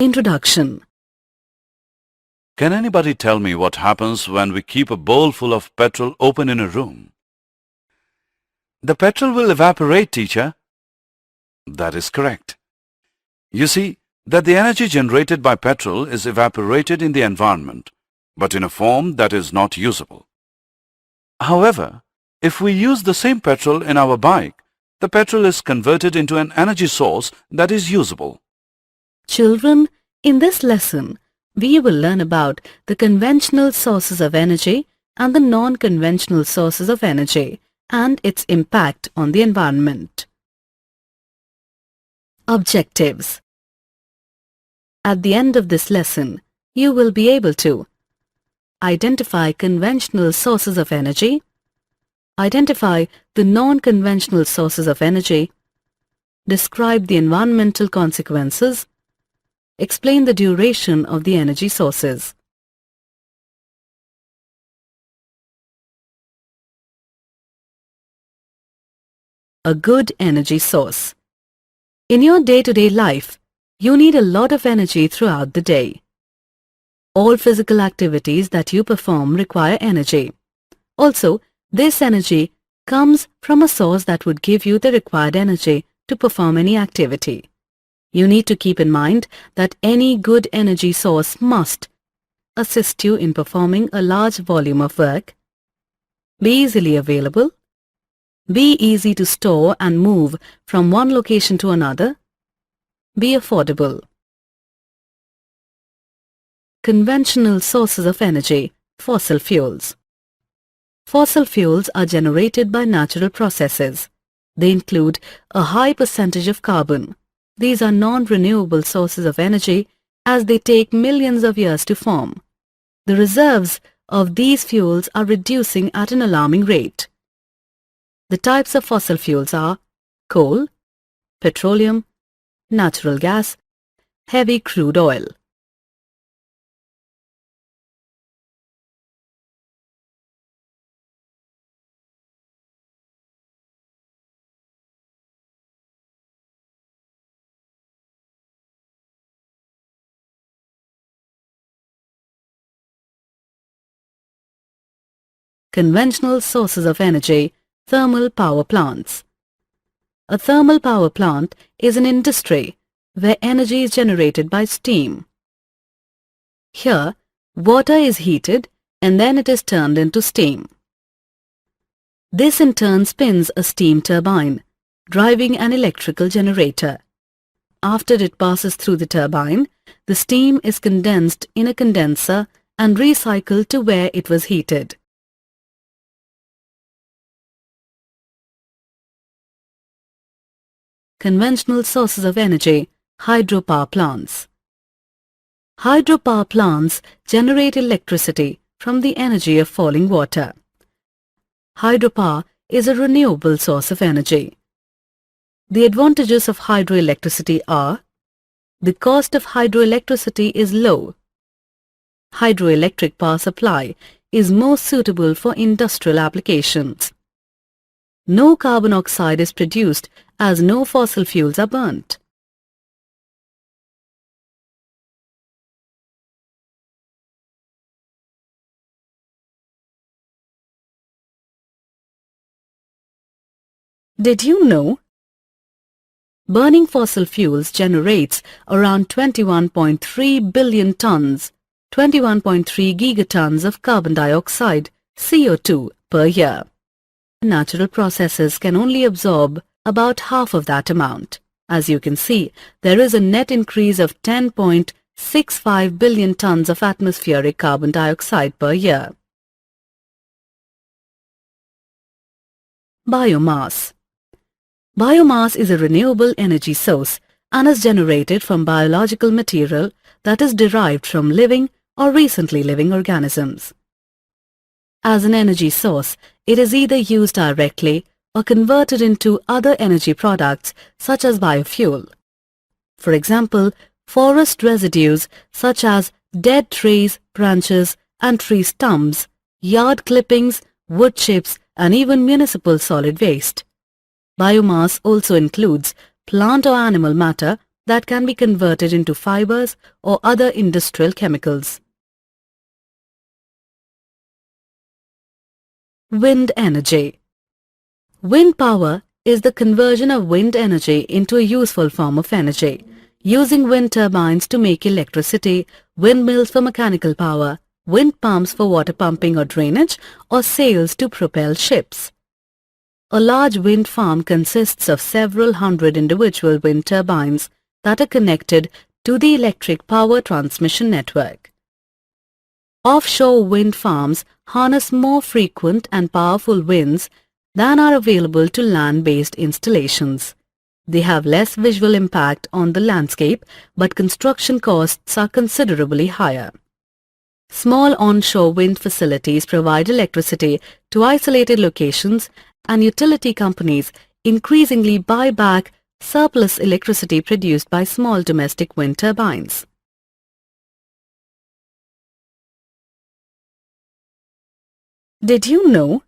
Introduction. Can anybody tell me what happens when we keep a bowl full of petrol open in a room? The petrol will evaporate, teacher. That is correct. You see that the energy generated by petrol is evaporated in the environment, but in a form that is not usable. However, if we use the same petrol in our bike, the petrol is converted into an energy source that is usable. Children, in this lesson, we will learn about the conventional sources of energy and the non-conventional sources of energy and its impact on the environment. Objectives. At the end of this lesson, you will be able to identify conventional sources of energy, identify the non-conventional sources of energy, describe the environmental consequences, explain the duration of the energy sources. A good energy source. In your day-to-day life, you need a lot of energy throughout the day. All physical activities that you perform require energy. Also, this energy comes from a source that would give you the required energy to perform any activity. You need to keep in mind that any good energy source must assist you in performing a large volume of work, be easily available, be easy to store and move from one location to another, be affordable. Conventional sources of energy, fossil fuels. Fossil fuels are generated by natural processes. They include a high percentage of carbon. These are non-renewable sources of energy as they take millions of years to form. The reserves of these fuels are reducing at an alarming rate. The types of fossil fuels are coal, petroleum, natural gas, heavy crude oil. Conventional sources of energy, thermal power plants. A thermal power plant is an industry where energy is generated by steam. Here, water is heated and then it is turned into steam. This in turn spins a steam turbine, driving an electrical generator. After it passes through the turbine, the steam is condensed in a condenser and recycled to where it was heated. Conventional sources of energy, hydropower plants. Hydropower plants generate electricity from the energy of falling water. Hydropower is a renewable source of energy. The advantages of hydroelectricity are: the cost of hydroelectricity is low. Hydroelectric power supply is more suitable for industrial applications. No carbon dioxide is produced as no fossil fuels are burnt. Did you know? Burning fossil fuels generates around 21.3 billion tons, 21.3 gigatons of carbon dioxide, CO2, per year. Natural processes can only absorb about half of that amount. As you can see, there is a net increase of 10.65 billion tons of atmospheric carbon dioxide per year. Biomass. Biomass is a renewable energy source and is generated from biological material that is derived from living or recently living organisms. As an energy source, it is either used directly or converted into other energy products such as biofuel. For example, forest residues such as dead trees, branches and tree stumps, yard clippings, wood chips and even municipal solid waste. Biomass also includes plant or animal matter that can be converted into fibers or other industrial chemicals. Wind energy. Wind power is the conversion of wind energy into a useful form of energy, using wind turbines to make electricity, windmills for mechanical power, wind pumps for water pumping or drainage, or sails to propel ships. A large wind farm consists of several hundred individual wind turbines that are connected to the electric power transmission network. Offshore wind farms harness more frequent and powerful winds than are available to land-based installations. They have less visual impact on the landscape, but construction costs are considerably higher. Small onshore wind facilities provide electricity to isolated locations, and utility companies increasingly buy back surplus electricity produced by small domestic wind turbines. Did you know?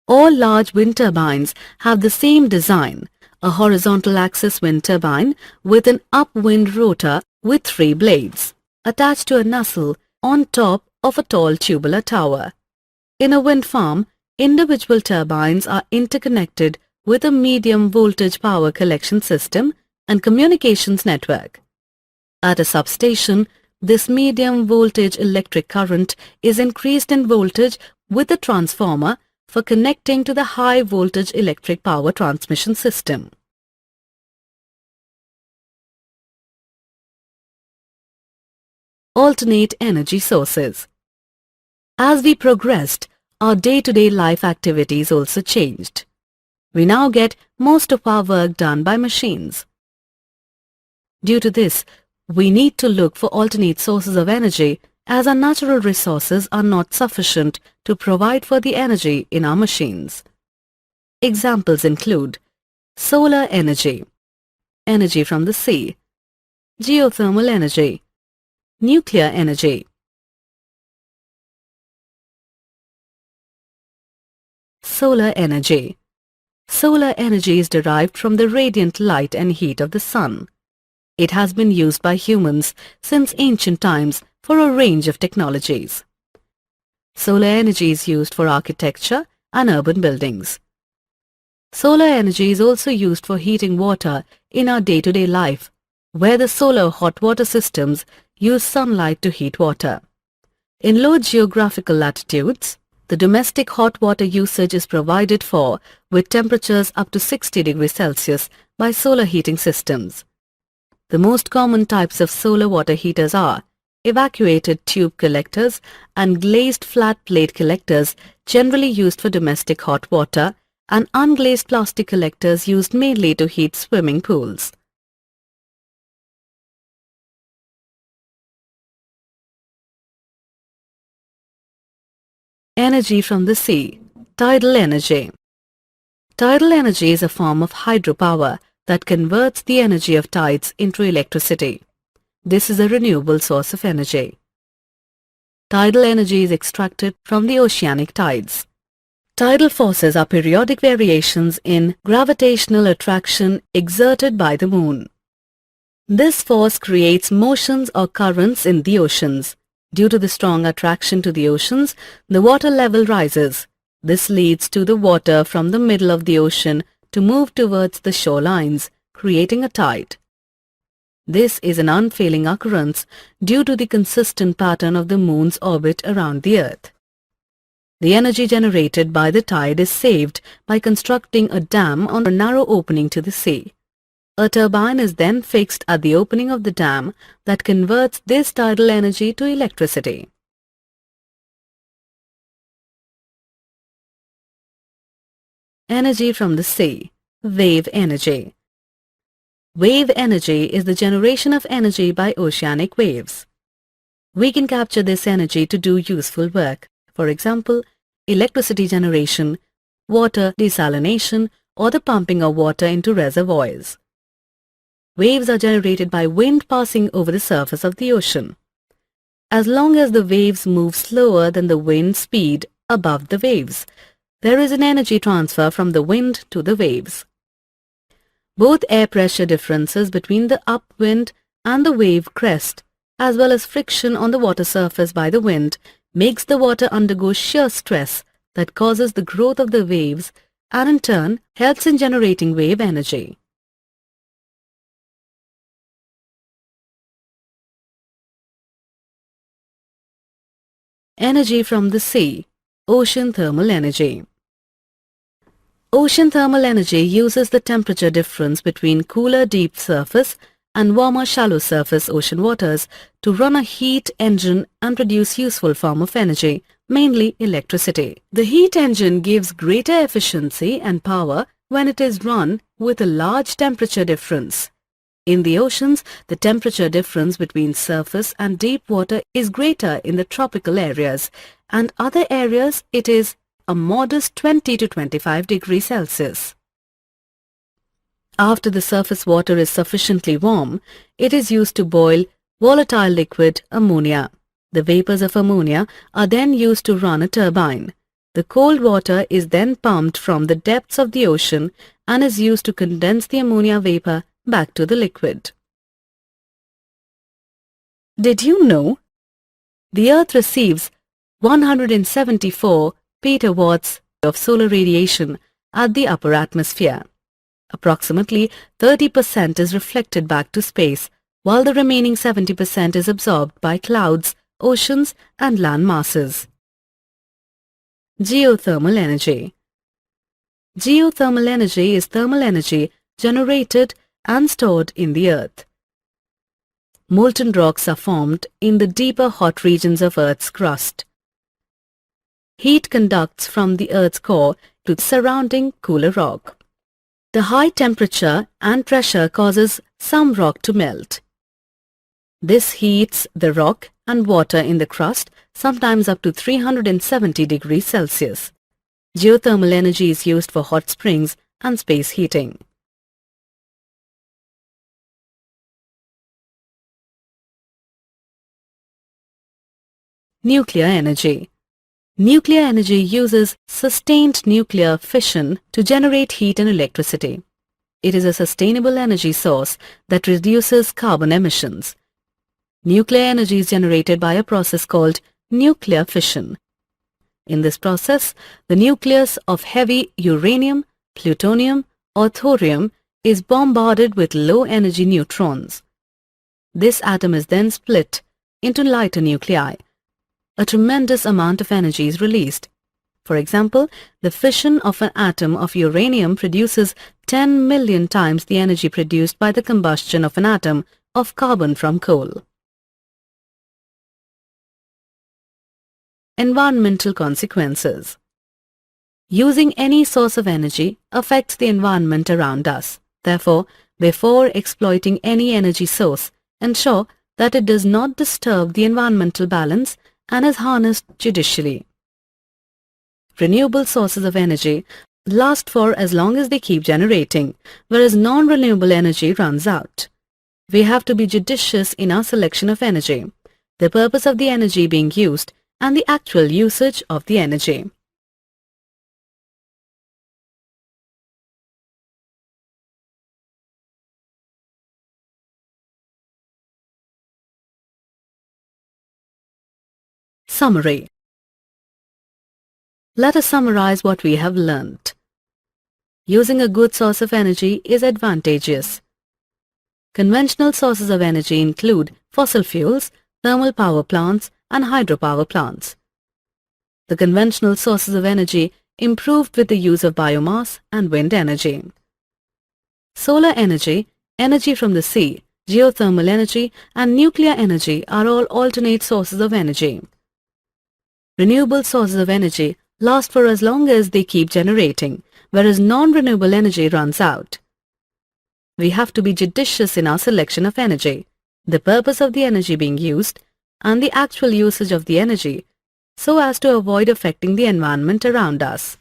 All large wind turbines have the same design, a horizontal axis wind turbine with an upwind rotor with 3 blades, attached to a nacelle on top of a tall tubular tower. In a wind farm, individual turbines are interconnected with a medium voltage power collection system and communications network. At a substation, this medium voltage electric current is increased in voltage with the transformer for connecting to the high voltage electric power transmission system. Alternate energy sources. As we progressed, our day-to-day life activities also changed. We now get most of our work done by machines. Due to this, we need to look for alternate sources of energy, as our natural resources are not sufficient to provide for the energy in our machines. Examples include solar energy, energy from the sea, geothermal energy, nuclear energy. Solar energy. Solar energy is derived from the radiant light and heat of the sun. It has been used by humans since ancient times for a range of technologies. Solar energy is used for architecture and urban buildings. Solar energy is also used for heating water in our day-to-day life, where the solar hot water systems use sunlight to heat water. In low geographical latitudes, the domestic hot water usage is provided for with temperatures up to 60 degrees Celsius by solar heating systems. The most common types of solar water heaters are evacuated tube collectors and glazed flat plate collectors, generally used for domestic hot water, and unglazed plastic collectors used mainly to heat swimming pools. Energy from the sea. Tidal energy. Tidal energy is a form of hydropower that converts the energy of tides into electricity. This is a renewable source of energy. Tidal energy is extracted from the oceanic tides. Tidal forces are periodic variations in gravitational attraction exerted by the moon. This force creates motions or currents in the oceans. Due to the strong attraction to the oceans, the water level rises. This leads to the water from the middle of the ocean to move towards the shorelines, creating a tide. This is an unfailing occurrence due to the consistent pattern of the moon's orbit around the Earth. The energy generated by the tide is saved by constructing a dam on a narrow opening to the sea. A turbine is then fixed at the opening of the dam that converts this tidal energy to electricity. Energy from the sea. Wave energy. Wave energy is the generation of energy by oceanic waves. We can capture this energy to do useful work, for example, electricity generation, water desalination, or the pumping of water into reservoirs. Waves are generated by wind passing over the surface of the ocean. As long as the waves move slower than the wind speed above the waves, there is an energy transfer from the wind to the waves. Both air pressure differences between the upwind and the wave crest, as well as friction on the water surface by the wind, makes the water undergo shear stress that causes the growth of the waves and in turn helps in generating wave energy. Energy from the sea, ocean thermal energy. Ocean thermal energy uses the temperature difference between cooler deep surface and warmer shallow surface ocean waters to run a heat engine and produce useful form of energy, mainly electricity. The heat engine gives greater efficiency and power when it is run with a large temperature difference. In the oceans, the temperature difference between surface and deep water is greater in the tropical areas, and other areas it is a modest 20 to 25 degrees Celsius. After the surface water is sufficiently warm, it is used to boil volatile liquid ammonia. The vapors of ammonia are then used to run a turbine. The cold water is then pumped from the depths of the ocean and is used to condense the ammonia vapor back to the liquid. Did you know? The Earth receives 174 petawatts of solar radiation at the upper atmosphere. Approximately 30% is reflected back to space, while the remaining 70% is absorbed by clouds, oceans and land masses. Geothermal energy. Geothermal energy is thermal energy generated and stored in the earth. Molten rocks are formed in the deeper hot regions of Earth's crust. Heat conducts from the Earth's core to the surrounding cooler rock. The high temperature and pressure causes some rock to melt. This heats the rock and water in the crust, sometimes up to 370 degrees Celsius. Geothermal energy is used for hot springs and space heating. Nuclear energy. Nuclear energy uses sustained nuclear fission to generate heat and electricity. It is a sustainable energy source that reduces carbon emissions. Nuclear energy is generated by a process called nuclear fission. In this process, the nucleus of heavy uranium, plutonium or thorium is bombarded with low-energy neutrons. This atom is then split into lighter nuclei. A tremendous amount of energy is released. For example, the fission of an atom of uranium produces 10 million times the energy produced by the combustion of an atom of carbon from coal. Environmental consequences. Using any source of energy affects the environment around us. Therefore, before exploiting any energy source, ensure that it does not disturb the environmental balance and is harnessed judicially. Renewable sources of energy last for as long as they keep generating, whereas non-renewable energy runs out. We have to be judicious in our selection of energy, the purpose of the energy being used, and the actual usage of the energy. Summary. Let us summarize what we have learnt. Using a good source of energy is advantageous. Conventional sources of energy include fossil fuels, thermal power plants, and hydropower plants. The conventional sources of energy improved with the use of biomass and wind energy. Solar energy, energy from the sea, geothermal energy, and nuclear energy are all alternate sources of energy. Renewable sources of energy last for as long as they keep generating, whereas non-renewable energy runs out. We have to be judicious in our selection of energy, the purpose of the energy being used, and the actual usage of the energy, so as to avoid affecting the environment around us.